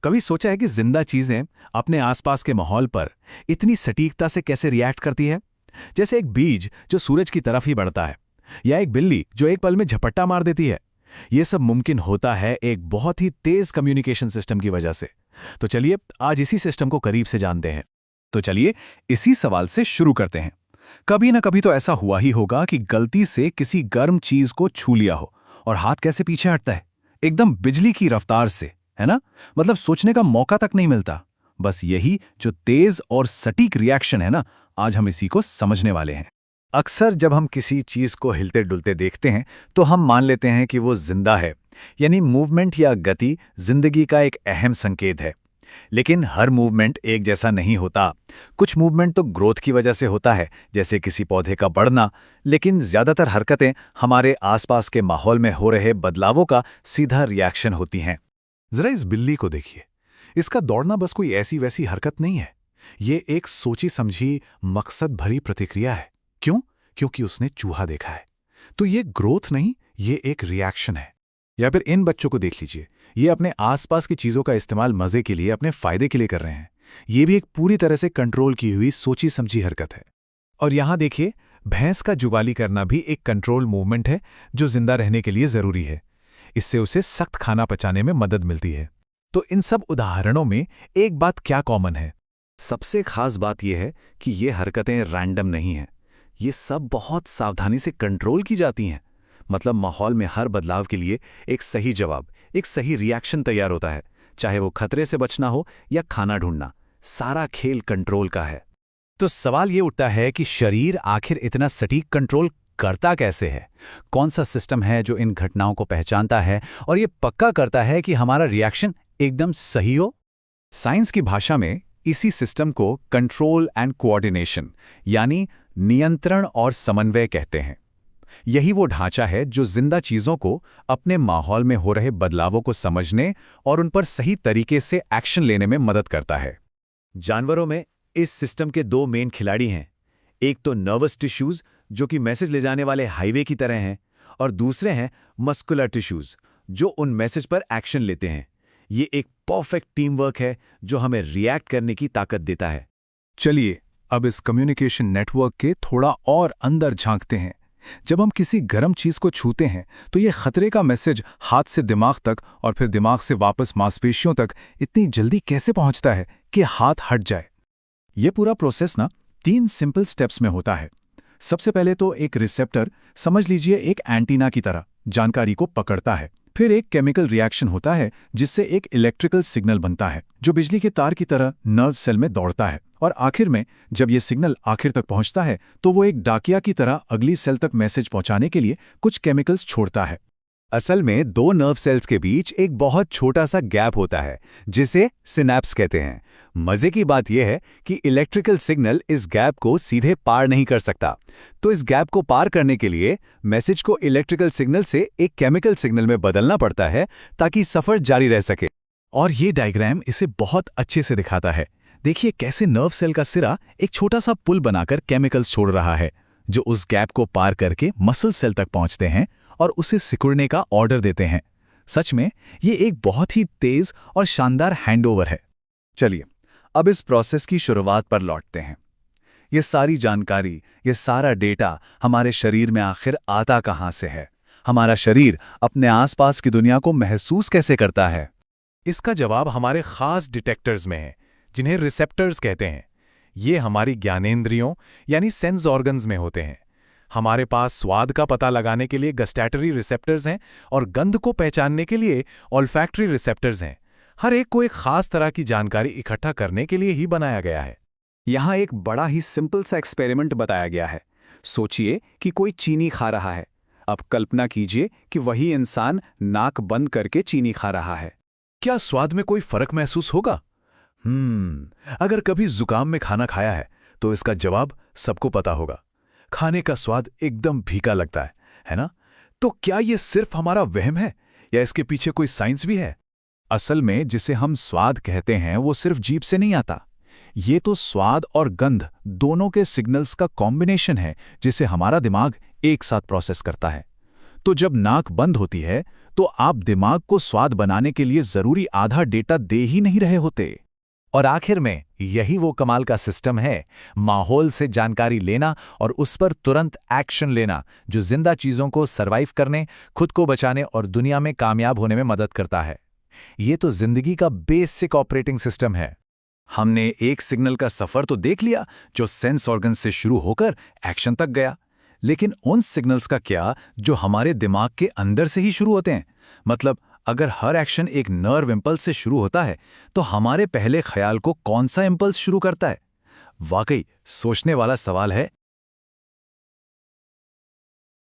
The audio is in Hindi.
कभी सोचा है कि जिंदा चीजें अपने आसपास के माहौल पर इतनी सटीकता से कैसे रिएक्ट करती है? जैसे एक बीज जो सूरज की तरफ ही बढ़ता है, या एक बिल्ली जो एक पल में झपट्टा मार देती है। यह सब मुमकिन होता है एक बहुत ही तेज कम्युनिकेशन सिस्टम की वजह से। तो चलिए आज इसी सिस्टम को करीब से जानते हैं। तो चलिए इसी सवाल से शुरू करते हैं। कभी ना कभी तो ऐसा हुआ ही होगा कि गलती से किसी गर्म चीज को छू लिया हो और हाथ कैसे पीछे हटता है, एकदम बिजली की रफ्तार से, है ना? मतलब सोचने का मौका तक नहीं मिलता। बस यही जो तेज और सटीक रिएक्शन है ना, आज हम इसी को समझने वाले हैं। अक्सर जब हम किसी चीज को हिलते डुलते देखते हैं तो हम मान लेते हैं कि वो जिंदा है, यानी मूवमेंट या गति जिंदगी का एक अहम संकेत है। लेकिन हर मूवमेंट एक जैसा नहीं होता। कुछ मूवमेंट तो ग्रोथ की वजह से होता है, जैसे किसी पौधे का बढ़ना, लेकिन ज्यादातर हरकतें हमारे आसपास के माहौल में हो रहे बदलावों का सीधा रिएक्शन होती हैं। जरा इस बिल्ली को देखिए। इसका दौड़ना बस कोई ऐसी वैसी हरकत नहीं है। ये एक सोची समझी मकसद भरी प्रतिक्रिया है। क्यों? क्योंकि उसने चूहा देखा है। तो ये ग्रोथ नहीं, ये एक रिएक्शन है। या फिर इन बच्चों को देख लीजिए। ये अपने आसपास की चीजों का इस्तेमाल मजे के लिए, अपने फायदे के लिए कर रहे हैं। ये भी एक पूरी तरह से कंट्रोल की हुई सोची समझी हरकत है। और यहां देखिए, भैंस का जुगाली करना भी एक कंट्रोल मूवमेंट है जो जिंदा रहने के लिए जरूरी है। इससे उसे सख्त खाना पचाने में मदद मिलती है। तो इन सब उदाहरणों में एक बात क्या कॉमन है? सबसे खास बात यह है कि ये हरकतें रैंडम नहीं हैं। ये सब बहुत सावधानी से कंट्रोल की जाती हैं। मतलब माहौल में हर बदलाव के लिए एक सही जवाब, एक सही रिएक्शन तैयार होता है। चाहे वो खतरे से बचना हो या खाना ढूंढना, सारा खेल कंट्रोल का है। तो सवाल ये उठता है कि शरीर आखिर इतना सटीक कंट्रोल करता कैसे है? कौन सा सिस्टम है जो इन घटनाओं को पहचानता है और ये पक्का करता है कि हमारा रिएक्शन एकदम सही हो? साइंस की भाषा में इसी सिस्टम को कंट्रोल एंड कोऑर्डिनेशन, यानी नियंत्रण और समन्वय कहते हैं। यही वो ढांचा है जो जिंदा चीजों को अपने माहौल में हो रहे बदलावों को समझने और उन पर सही तरीके से एक्शन लेने में मदद करता है। जानवरों में इस सिस्टम के दो मेन खिलाड़ी हैं। एक तो नर्वस टिश्यूज जो कि मैसेज ले जाने वाले हाईवे की तरह हैं, और दूसरे हैं मस्कुलर टिश्यूज जो उन मैसेज पर एक्शन लेते हैं। ये एक परफेक्ट टीम वर्क है जो हमें रिएक्ट करने की ताकत देता है। चलिए अब इस कम्युनिकेशन नेटवर्क के थोड़ा और अंदर झांकते हैं। जब हम किसी गर्म चीज को छूते हैं तो ये खतरे का मैसेज हाथ से दिमाग तक और फिर दिमाग से वापस मांसपेशियों तक इतनी जल्दी कैसे पहुंचता है कि हाथ हट जाए? ये पूरा प्रोसेस ना 3 सिंपल स्टेप्स में होता है। सबसे पहले तो एक रिसेप्टर, समझ लीजिए एक एंटीना की तरह, जानकारी को पकड़ता है। फिर एक केमिकल रिएक्शन होता है जिससे एक इलेक्ट्रिकल सिग्नल बनता है जो बिजली के तार की तरह नर्व सेल में दौड़ता है। और आखिर में जब ये सिग्नल आखिर तक पहुंचता है तो वो एक डाकिया की तरह अगली सेल तक मैसेज पहुंचाने के लिए कुछ केमिकल्स छोड़ता है। असल में दो नर्व सेल्स के बीच एक बहुत छोटा सा गैप होता है जिसे सिनैप्स कहते हैं। मजे की बात यह है कि इलेक्ट्रिकल सिग्नल इस गैप को सीधे पार नहीं कर सकता। तो इस गैप को पार करने के लिए मैसेज को इलेक्ट्रिकल सिग्नल से एक केमिकल सिग्नल में बदलना पड़ता है ताकि सफर जारी रह सके। और ये डायग्राम इसे बहुत अच्छे से दिखाता है। देखिए कैसे नर्व सेल का सिरा एक छोटा सा पुल बनाकर केमिकल्स छोड़ रहा है जो उस गैप को पार करके मसल सेल तक पहुंचते हैं और उसे सिकुड़ने का ऑर्डर देते हैं। सच में ये एक बहुत ही तेज और शानदार हैंडओवर है। चलिए अब इस प्रोसेस की शुरुआत पर लौटते हैं। ये सारी जानकारी, ये सारा डेटा हमारे शरीर में आखिर आता कहां से है? हमारा शरीर अपने आसपास की दुनिया को महसूस कैसे करता है? इसका जवाब हमारे खास डिटेक्टर्स में है जिन्हें रिसेप्टर्स कहते हैं। ये हमारी ज्ञानेंद्रियों यानी सेंस ऑर्गन्स में होते हैं। हमारे पास स्वाद का पता लगाने के लिए गस्टैटरी रिसेप्टर्स हैं और गंध को पहचानने के लिए ऑल्फैक्टरी रिसेप्टर्स हैं। हर एक को एक खास तरह की जानकारी इकट्ठा करने के लिए ही बनाया गया है। यहाँ एक बड़ा ही सिंपल सा एक्सपेरिमेंट बताया गया है। सोचिए कि कोई चीनी खा रहा है। अब कल्पना कीजिए कि वही इंसान नाक बंद करके चीनी खा रहा है। क्या स्वाद में कोई फर्क महसूस होगा? अगर कभी जुकाम में खाना खाया है तो इसका जवाब सबको पता होगा। खाने का स्वाद एकदम फीका लगता है ना? तो क्या यह सिर्फ हमारा वहम है या इसके पीछे कोई साइंस भी है? असल में जिसे हम स्वाद कहते हैं वो सिर्फ जीभ से नहीं आता। ये तो स्वाद और गंध दोनों के सिग्नल्स का कॉम्बिनेशन है जिसे हमारा दिमाग एक साथ प्रोसेस करता है। तो जब नाक बंद होती है तो आप दिमाग को स्वाद बनाने के लिए जरूरी आधा डेटा दे ही नहीं रहे होते। और आखिर में यही वो कमाल का सिस्टम है, माहौल से जानकारी लेना और उस पर तुरंत एक्शन लेना, जो जिंदा चीजों को सरवाइव करने, खुद को बचाने और दुनिया में कामयाब होने में मदद करता है। ये तो जिंदगी का बेसिक ऑपरेटिंग सिस्टम है। हमने एक सिग्नल का सफर तो देख लिया जो सेंस ऑर्गन से शुरू होकर एक्शन तक गया, लेकिन उन सिग्नल्स का क्या जो हमारे दिमाग के अंदर से ही शुरू होते हैं? मतलब अगर हर एक्शन एक नर्व इंपल्स से शुरू होता है तो हमारे पहले ख्याल को कौन सा इंपल्स शुरू करता है? वाकई सोचने वाला सवाल है।